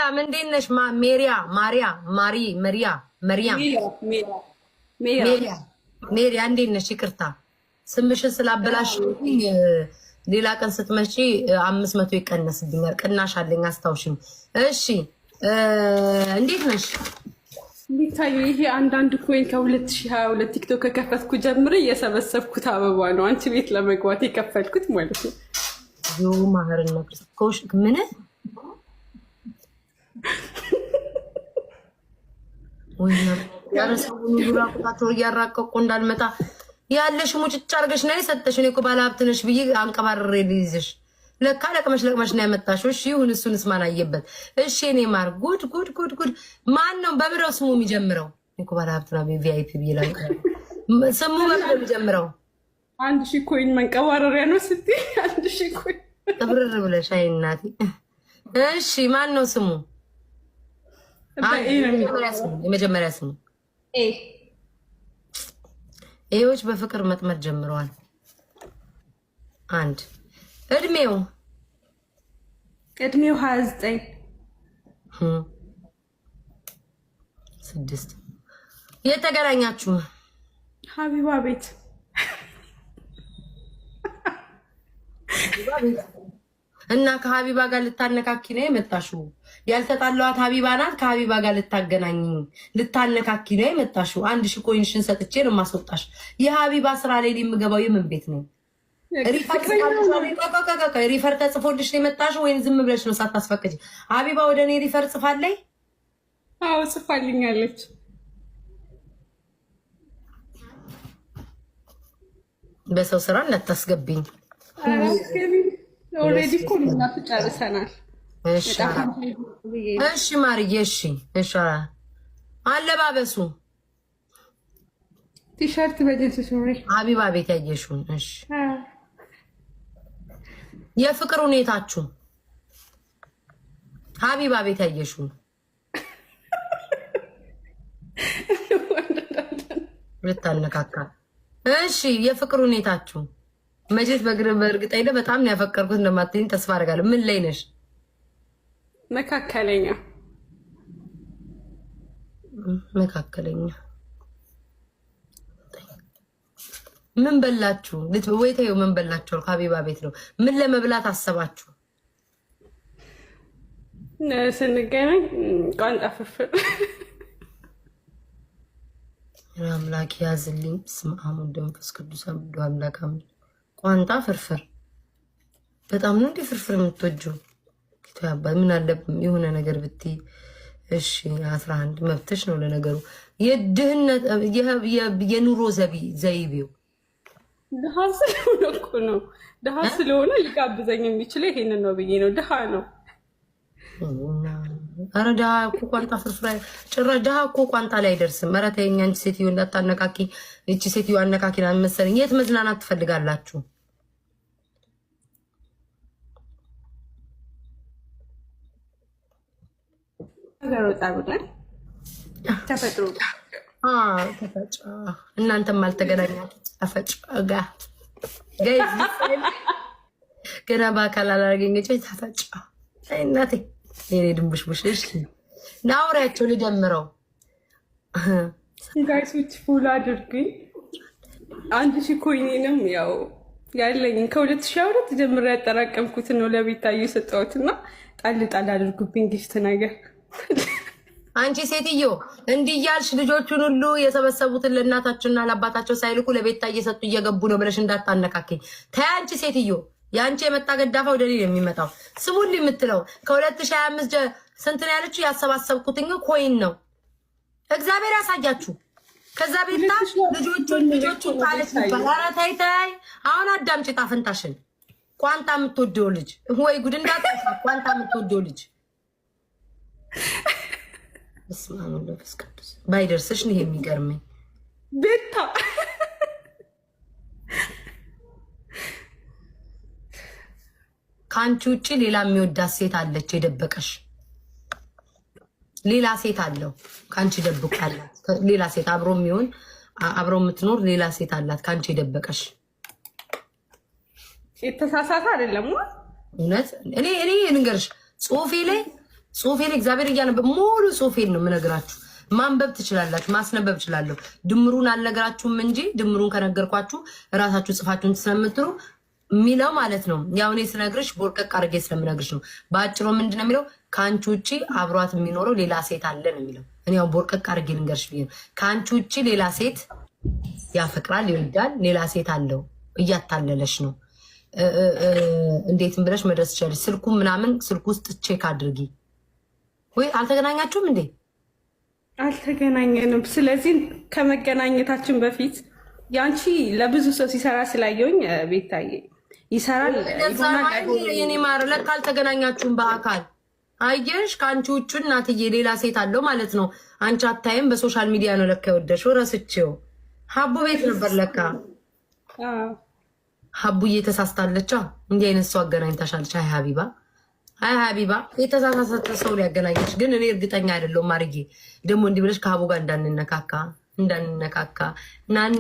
ሜሪያም እንዴት ነሽ? ሜሪያ እንዴት ነሽ? ይቅርታ ስምሽን ስላበላሽ ሌላ ቀን ስትመጪ 500 ይቀነስብኛል። ቅናሽ አለኝ አስታውሽኝ። እሺ እንዴት ነሽ? ቢታይ ይሄ አንዳንድ ኮይን ከ2022 ቲክቶክ ከከፈትኩ ጀምሬ እየሰበሰብኩት አበባ ነው። አንቺ ቤት ለመግባት የከፈልኩት ማለት ነው። ዮ ማህርና ክርስቶስ ምን ወይና ያረሰውን ዱራ ቁጣቸው እያራቀቁ እንዳልመጣ ያለሽ ሙጭጭ አርገሽ ነው የሰጠሽ። እኔ እኮ ባለ ሀብት ነሽ ብዬ አንቀባረሬ ልይዝሽ። ለካ ለቅመሽ ነው ያመጣሽው። እሺ ይሁን፣ እሱንስ ማን አየበት? እሺ እኔ ማር ጉድ ማን ነው በምረው ስሙ የሚጀምረው? እኔ እኮ ባለ ሀብት ነው ቪአይፒ ብዬ ላንቀ ስሙ በምረው የሚጀምረው 1000 ኮይን መንቀባረሪያ ነው ስትይ 1000 ኮይን ጥብርር ብለሽ አይ እናቴ። እሺ ማን ነው ስሙ? የመጀመሪያ ስሙ ኤዎች በፍቅር መጥመድ ጀምረዋል። አንድ እድሜው 29 6 የተገናኛችሁ ሀቢባ ቤት እና ከሀቢባ ጋር ልታነካኪ ነው የመጣሽው። ያልተጣላኋት ሀቢባ ናት። ከሀቢባ ጋር ልታገናኝ ልታነካኪ ነው የመጣሽው። 1000 ኮይንሽን ሰጥቼ ነው የማስወጣሽ። የሀቢባ ስራ ላይ የምገባው የምን ቤት ነው? ሪፈር ተጽፎልሽ ነው የመጣሽው ወይም ዝም ብለሽ ነው ሳታስፈቅጂ? ሀቢባ ወደ እኔ ሪፈር ጽፋለኝ? አዎ ጽፋልኛለች። በሰው ስራ እንዳታስገብኝ። ኦልሬዲ እኮ እናቱ ጨርሰናል። እሺ ማርዬ፣ እሺ አለባበሱ ቲሸርት በጀንስ ሱሪ ሀቢባ ቤት ያየሽውን። እሺ የፍቅር ሁኔታችሁ ሀቢባ ቤት ያየሽውን ልታነካካ። እሺ የፍቅር ሁኔታችሁ መቼስ በእርግጠኝነት በጣም ነው ያፈቀርኩት እንደማትይኝ ተስፋ አደርጋለሁ። ምን ላይ ነሽ? መካከለኛ ምን በላችሁ? ወይተዩ ምን በላችሁ? ከሀቢባ ቤት ነው። ምን ለመብላት አሰባችሁ? ስንገናኝ ቋንጣ ፍርፍር። አምላክ ያዝልኝ። ስመ አብ ወወልድ ወመንፈስ ቅዱስ አሐዱ አምላክ አሜን። ቋንጣ ፍርፍር በጣም ነው እንዴ ፍርፍር የምትወጂው? ምን አለብኝ የሆነ ነገር ብትይ። እሺ 11 መብትሽ ነው። ለነገሩ የድህነት የኑሮ ዘይቤው ድሃ ስለሆነ እኮ ነው። ድሃ ስለሆነ ሊጋብዘኝ የሚችለው ይሄንን ነው ብዬ ነው። ድሃ ነው። ኧረ ድሃ እኮ ቋንጣ ፍርፍር ጭራሽ ድሃ እኮ ቋንጣ ላይ አይደርስም። ኧረ ተይኝ አንቺ ሴትዮ እንዳታነካኪ። እቺ ሴትዮ አነካኪ ናት መሰለኝ። የት መዝናናት ትፈልጋላችሁ? ተፈጥሮ እናንተም አልተገናኛችሁ። ተፈጭ ገና በአካል አላገኘች። ተፈጭ እናቴ የኔ ድንቡሽቡሽ። እሺ ናውሪያቸው ልጀምረው። ጋይሶች ፉል አድርጉኝ። 1000 ኮይኔንም ያው ያለኝን ከ2022 ጀምሮ ያጠራቀምኩትን ነው ለቤታዬ የሰጠሁት እና ጣል አድርጉብኝ ጊፍት ነገር። አንቺ ሴትዮ እንዲህ እያልሽ ልጆቹን ሁሉ የሰበሰቡትን ለእናታቸውና ለአባታቸው ሳይልኩ ለቤታዬ እየሰጡ እየገቡ ነው ብለሽ እንዳታነካከኝ። ተይ አንቺ ሴትዮ፣ የአንቺ የመጣ ገዳፋ ወደ እኔ ነው የሚመጣው። ስሙን የምትለው ከ2025 ስንት ነው ያለችው? ያሰባሰብኩትኝ ኮይን ነው። እግዚአብሔር ያሳያችሁ። ከዛ ቤታ ልጆቹን ታለች ይባላል። ተይ አሁን አዳምጪ ጣፍንታሽን። ቋንጣ የምትወደው ልጅ ወይ ጉድ እንዳትጠፋ። ቋንጣ የምትወደው ልጅ በስመ አብ ወወልድ ወመንፈስ ቅዱስ ባይደርስሽ ነው የሚገርመኝ። ቤታ ከአንቺ ውጭ ሌላ የሚወዳት ሴት አለች የደበቀሽ? ሌላ ሴት አለው ከአንቺ ደብቆ ያላት ሌላ ሴት አብሮ የሚሆን አብሮ የምትኖር ሌላ ሴት አላት ከአንቺ የደበቀሽ? የተሳሳተ አይደለም እውነት። እኔ ልንገርሽ ጽሁፌ ላይ ጽሁፌን እግዚአብሔር እያነበብ ሙሉ ጽሁፌን ነው የምነግራችሁ። ማንበብ ትችላላችሁ፣ ማስነበብ ትችላለሁ። ድምሩን አልነገራችሁም እንጂ ድምሩን ከነገርኳችሁ እራሳችሁ ጽፋችሁን ስለምትሉ የሚለው ማለት ነው። ያው እኔ ስነግርሽ ቦርቀቅ አድርጌ ስለምነግርሽ ነው። በአጭሩ ምንድን ነው የሚለው? ከአንቺ ውጭ አብሯት የሚኖረው ሌላ ሴት አለ ነው የሚለው። እኔ ያው ቦርቀቅ አድርጌ ልንገርሽ ብዬ ነው። ከአንቺ ውጭ ሌላ ሴት ያፈቅራል፣ ይወዳል፣ ሌላ ሴት አለው። እያታለለሽ ነው። እንዴትም ብለሽ መድረስ ትችላለሽ። ስልኩ ምናምን ስልኩ ውስጥ ቼክ አድርጊ። ወይ አልተገናኛችሁም እንዴ? አልተገናኘንም። ስለዚህ ከመገናኘታችን በፊት ያንቺ ለብዙ ሰው ሲሰራ ስላየውኝ ቤታዬ ይሰራል የኔ ማር። ለካ አልተገናኛችሁም በአካል አየሽ። ከአንቺ ውጭ እናትዬ ሌላ ሴት አለው ማለት ነው። አንቺ አታይም። በሶሻል ሚዲያ ነው ለካ የወደሽው። ረስቼው ሀቡ ቤት ነበር ለካ። ሀቡዬ ተሳስታለቻ። እንዲህ አይነት ሰው አገናኝታሻለች። አይ ሀቢባ፣ አይ ሀቢባ፣ የተሳሳተ ሰው ሊያገናኘች ግን እኔ እርግጠኛ አይደለሁም። ማርጌ ደግሞ እንዲህ ብለሽ ከሀቡ ጋር እንዳንነካካ ናን